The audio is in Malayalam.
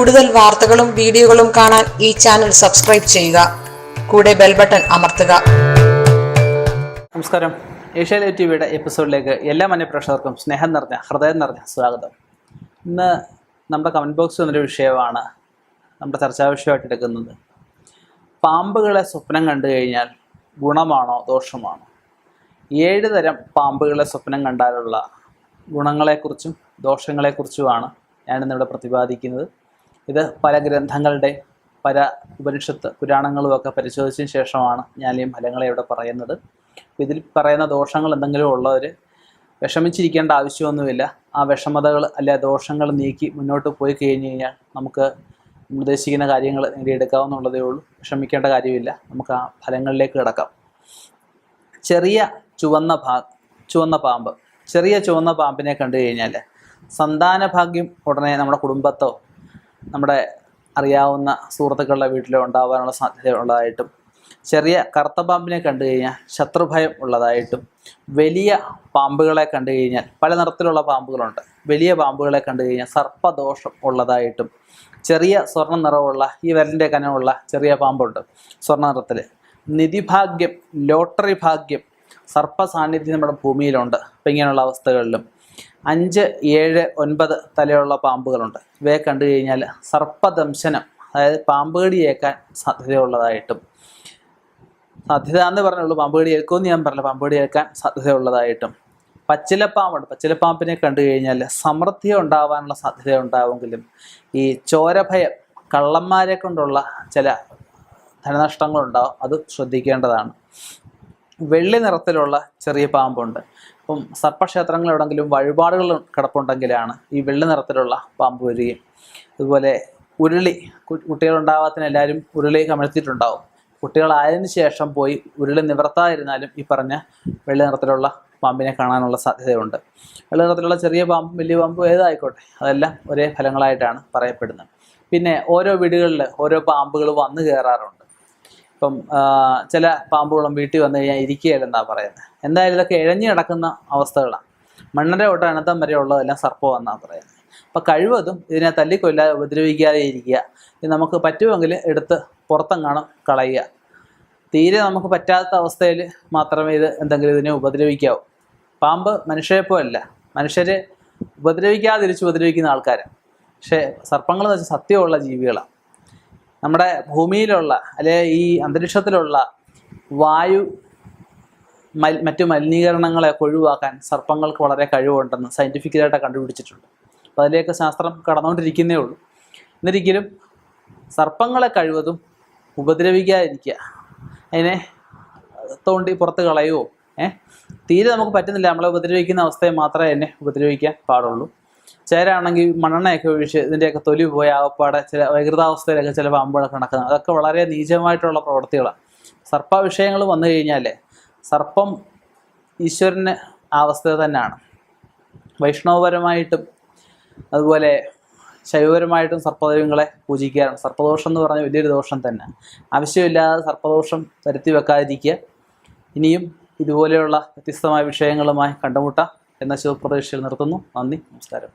കൂടുതൽ വാർത്തകളും വീഡിയോകളും കാണാൻ ഈ ചാനൽ സബ്സ്ക്രൈബ് ചെയ്യുക. കൂടെ ബെൽ ബട്ടൺ അമർത്തുക. നമസ്കാരം. ഏഷ്യാനെറ്റ് ടിവിയുടെ എപ്പിസോഡിലേക്ക് എല്ലാ മാന്യപ്രേക്ഷകർക്കും സ്നേഹം നിറഞ്ഞ ഹൃദയം നിറഞ്ഞ സ്വാഗതം. ഇന്ന് നമ്മുടെ കമൻറ്റ് ബോക്സ് എന്നൊരു വിഷയമാണ് നമ്മുടെ ചർച്ചാ വിഷയമായിട്ട് എടുക്കുന്നത്. പാമ്പുകളെ സ്വപ്നം കണ്ടു കഴിഞ്ഞാൽ ഗുണമാണോ ദോഷമാണോ? 7 തരം പാമ്പുകളെ സ്വപ്നം കണ്ടാലുള്ള ഗുണങ്ങളെക്കുറിച്ചും ദോഷങ്ങളെക്കുറിച്ചുമാണ് ഞാനിന്നിവിടെ പ്രതിപാദിക്കുന്നത്. ഇത് പല ഗ്രന്ഥങ്ങളുടെ പല ഉപനിഷത്ത് പുരാണങ്ങളുമൊക്കെ പരിശോധിച്ചതിന് ശേഷമാണ് ഞാൻ ഈ ഫലങ്ങളെ ഇവിടെ പറയുന്നത്. ഇതിൽ പറയുന്ന ദോഷങ്ങൾ എന്തെങ്കിലും ഉള്ളവർ വിഷമിച്ചിരിക്കേണ്ട ആവശ്യമൊന്നുമില്ല. ആ വിഷമതകൾ അല്ലെ ദോഷങ്ങൾ നീക്കി മുന്നോട്ട് പോയി കഴിഞ്ഞ് കഴിഞ്ഞാൽ നമുക്ക് ഉദ്ദേശിക്കുന്ന കാര്യങ്ങൾ നേടിയെടുക്കാവുന്നുള്ളതേ ഉള്ളൂ. വിഷമിക്കേണ്ട കാര്യമില്ല. നമുക്ക് ആ ഫലങ്ങളിലേക്ക് കിടക്കാം. ചെറിയ ചുവന്ന പാമ്പ്. ചെറിയ ചുവന്ന പാമ്പിനെ കണ്ടു കഴിഞ്ഞാൽ സന്താന ഭാഗ്യം ഉടനെ നമ്മുടെ കുടുംബത്തോ നമ്മുടെ അറിയാവുന്ന സുഹൃത്തുക്കളുടെ വീട്ടിലോ ഉണ്ടാകാനുള്ള സാധ്യത ഉള്ളതായിട്ടും, ചെറിയ കറുത്ത പാമ്പിനെ കണ്ടു കഴിഞ്ഞാൽ ശത്രുഭയം ഉള്ളതായിട്ടും, വലിയ പാമ്പുകളെ കണ്ടു കഴിഞ്ഞാൽ പല നിറത്തിലുള്ള പാമ്പുകളുണ്ട്. വലിയ പാമ്പുകളെ കണ്ടു കഴിഞ്ഞാൽ സർപ്പദോഷം ഉള്ളതായിട്ടും, ചെറിയ സ്വർണ്ണ നിറമുള്ള ഈ വിരലിൻ്റെ കനമുള്ള ചെറിയ പാമ്പുണ്ട് സ്വർണ്ണ നിറത്തിൽ, നിധിഭാഗ്യം, ലോട്ടറി ഭാഗ്യം, സർപ്പ സാന്നിധ്യം നമ്മുടെ ഭൂമിയിലുണ്ട്. അപ്പം ഇങ്ങനെയുള്ള അവസ്ഥകളിലും 5, 7, 9 തലയുള്ള പാമ്പുകളുണ്ട്. ഇവയെ കണ്ടു കഴിഞ്ഞാൽ സർപ്പദംശനം, അതായത് പാമ്പുകടി ഏൽക്കാൻ സാധ്യതയുള്ളതായിട്ടും, സാധ്യത എന്ന് പറഞ്ഞുള്ളൂ, പാമ്പുകടി ഏൽക്കുമെന്ന് ഞാൻ പറഞ്ഞില്ല, പാമ്പുകടി ഏൽക്കാൻ സാധ്യതയുള്ളതായിട്ടും, പച്ചിലപ്പാമ്പുണ്ട്. പച്ചിലപ്പാമ്പിനെ കണ്ടു കഴിഞ്ഞാൽ സമൃദ്ധി ഉണ്ടാവാനുള്ള സാധ്യത ഉണ്ടാവുമെങ്കിലും ഈ ചോരഭയം, കള്ളന്മാരെ കൊണ്ടുള്ള ചില ധനനഷ്ടങ്ങളുണ്ടാവും. അത് ശ്രദ്ധിക്കേണ്ടതാണ്. വെള്ളി നിറത്തിലുള്ള ചെറിയ പാമ്പുണ്ട്. അപ്പം സർപ്പക്ഷേത്രങ്ങൾ എവിടെയെങ്കിലും വഴിപാടുകൾ കിടപ്പുണ്ടെങ്കിലാണ് ഈ വെള്ളി നിറത്തിലുള്ള പാമ്പ് വരികയും. അതുപോലെ ഉരുളി, കുട്ടികളുണ്ടാവാത്തിന് എല്ലാവരും ഉരുളി കമഴ്ത്തിയിട്ടുണ്ടാവും. കുട്ടികളായതിനു ശേഷം പോയി ഉരുളി നിവർത്താതിരുന്നാലും ഈ പറഞ്ഞ വെള്ളി നിറത്തിലുള്ള പാമ്പിനെ കാണാനുള്ള സാധ്യതയുണ്ട്. വെള്ളി നിറത്തിലുള്ള ചെറിയ പാമ്പും വലിയ പാമ്പും ഏതായിക്കോട്ടെ, അതെല്ലാം ഒരേ ഫലങ്ങളായിട്ടാണ് പറയപ്പെടുന്നത്. പിന്നെ ഓരോ വീടുകളിൽ ഓരോ പാമ്പുകൾ വന്നു കയറാറുണ്ട്. ഇപ്പം ചില പാമ്പുകളും വീട്ടിൽ വന്നു കഴിഞ്ഞാൽ ഇരിക്കുകയില്ലെന്നാണ് പറയുന്നത്. എന്തായാലും ഇതൊക്കെ ഇഴഞ്ഞു കിടക്കുന്ന അവസ്ഥകളാണ്. മണ്ണര തൊട്ട് അനന്തം വരെ ഉള്ളതെല്ലാം സർപ്പമെന്നാണ് പറയുന്നത്. അപ്പം കഴിവതും ഇതിനെ തല്ലിക്കൊല്ലാതെ ഉപദ്രവിക്കാതെ ഇരിക്കുക. ഇത് നമുക്ക് പറ്റുമെങ്കിൽ എടുത്ത് പുറത്തെങ്ങാനും കളയുക. തീരെ നമുക്ക് പറ്റാത്ത അവസ്ഥയിൽ മാത്രമേ ഇത് എന്തെങ്കിലും ഇതിനെ ഉപദ്രവിക്കാവൂ. പാമ്പ് മനുഷ്യരെപ്പോലല്ല, മനുഷ്യരെ തിരിച്ച് ഉപദ്രവിക്കുന്ന ആൾക്കാരാണ്. പക്ഷേ സർപ്പങ്ങൾ എന്ന് വെച്ചാൽ സത്യമുള്ള ജീവികളാണ്. നമ്മുടെ ഭൂമിയിലുള്ള അല്ലെ ഈ അന്തരീക്ഷത്തിലുള്ള വായു മറ്റു മലിനീകരണങ്ങളെ ഒഴിവാക്കാൻ സർപ്പങ്ങൾക്ക് വളരെ കഴിവുണ്ടെന്ന് സയൻറ്റിഫിക്കലായിട്ട് കണ്ടുപിടിച്ചിട്ടുണ്ട്. അപ്പോൾ അതിലേക്ക് ശാസ്ത്രം കടന്നുകൊണ്ടിരിക്കുന്നേ ഉള്ളൂ. എന്നിരിക്കലും സർപ്പങ്ങളെ കഴിവതും ഉപദ്രവിക്കാതിരിക്കുക. അതിനെ തോണ്ടി പുറത്ത് കളയുമോ തീരെ നമുക്ക് പറ്റുന്നില്ല. നമ്മളെ ഉപദ്രവിക്കുന്ന അവസ്ഥയെ മാത്രമേ എന്നെ ഉപദ്രവിക്കാൻ പാടുള്ളൂ. ചേരാണെങ്കിൽ മണ്ണെണ്ണയൊക്കെ ഒഴിച്ച് ഇതിൻ്റെയൊക്കെ തൊലി പോയ ആകപ്പാടെ ചില വൈകൃതാവസ്ഥയിലൊക്കെ ചില പാമ്പുകളൊക്കെ നടക്കുന്നത്, അതൊക്കെ വളരെ നീചമായിട്ടുള്ള പ്രവൃത്തികളാണ്. സർപ്പ വിഷയങ്ങൾ വന്നു കഴിഞ്ഞാൽ സർപ്പം ഈശ്വരന് ആ അവസ്ഥ തന്നെയാണ്. വൈഷ്ണവപരമായിട്ടും അതുപോലെ ശൈവപരമായിട്ടും സർപ്പദൈവങ്ങളെ പൂജിക്കാറുണ്ട്. സർപ്പദോഷം എന്ന് പറഞ്ഞാൽ വലിയൊരു ദോഷം തന്നെ. ആവശ്യമില്ലാതെ സർപ്പദോഷം വരുത്തി വെക്കാതിരിക്കുക. ഇനിയും ഇതുപോലെയുള്ള വ്യത്യസ്തമായ വിഷയങ്ങളുമായി കണ്ടുമുട്ടാം എന്ന ശുഭപ്രതീക്ഷയിൽ നിർത്തുന്നു. നന്ദി, നമസ്കാരം.